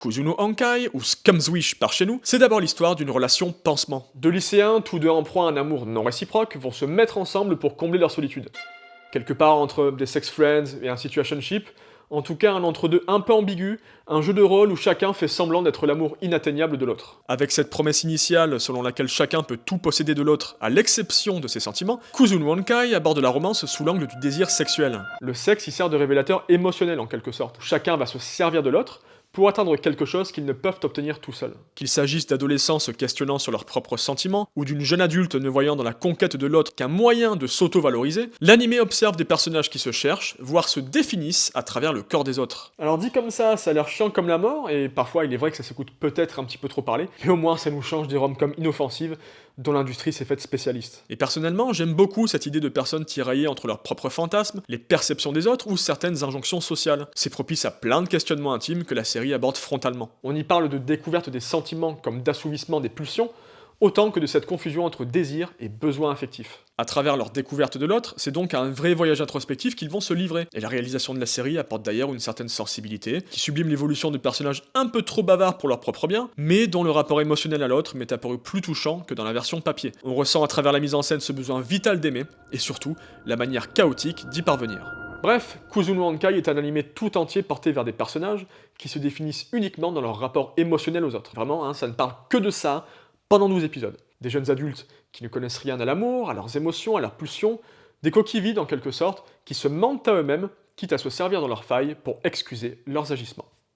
Kuzuno Honkai, ou Scumswish par chez nous, c'est d'abord l'histoire d'une relation pansement. Deux lycéens, tous deux en proie à un amour non réciproque, vont se mettre ensemble pour combler leur solitude. Quelque part entre des sex friends et un situationship, en tout cas un entre-deux un peu ambigu, un jeu de rôle où chacun fait semblant d'être l'amour inatteignable de l'autre. Avec cette promesse initiale selon laquelle chacun peut tout posséder de l'autre, à l'exception de ses sentiments, Kuzuno Honkai aborde la romance sous l'angle du désir sexuel. Le sexe y sert de révélateur émotionnel en quelque sorte. Chacun va se servir de l'autre pour atteindre quelque chose qu'ils ne peuvent obtenir tout seuls. Qu'il s'agisse d'adolescents se questionnant sur leurs propres sentiments, ou d'une jeune adulte ne voyant dans la conquête de l'autre qu'un moyen de s'auto-valoriser, l'anime observe des personnages qui se cherchent, voire se définissent à travers le corps des autres. Alors dit comme ça a l'air chiant comme la mort, et parfois il est vrai que ça s'écoute peut-être un petit peu trop parler, mais au moins ça nous change des rom-coms inoffensives dont l'industrie s'est faite spécialiste. Et personnellement, j'aime beaucoup cette idée de personnes tiraillées entre leurs propres fantasmes, les perceptions des autres ou certaines injonctions sociales. C'est propice à plein de questionnements intimes que la série aborde frontalement. On y parle de découverte des sentiments comme d'assouvissement des pulsions, autant que de cette confusion entre désir et besoin affectif. À travers leur découverte de l'autre, c'est donc à un vrai voyage introspectif qu'ils vont se livrer. Et la réalisation de la série apporte d'ailleurs une certaine sensibilité, qui sublime l'évolution de personnages un peu trop bavards pour leur propre bien, mais dont le rapport émotionnel à l'autre m'est apparu plus touchant que dans la version papier. On ressent à travers la mise en scène ce besoin vital d'aimer, et surtout, la manière chaotique d'y parvenir. Bref, Kuzuno Honkai est un animé tout entier porté vers des personnages qui se définissent uniquement dans leur rapport émotionnel aux autres. Vraiment, ça ne parle que de ça pendant 12 épisodes. Des jeunes adultes qui ne connaissent rien à l'amour, à leurs émotions, à leurs pulsions, des coquilles vides en quelque sorte, qui se mentent à eux-mêmes, quitte à se servir dans leurs failles pour excuser leurs agissements.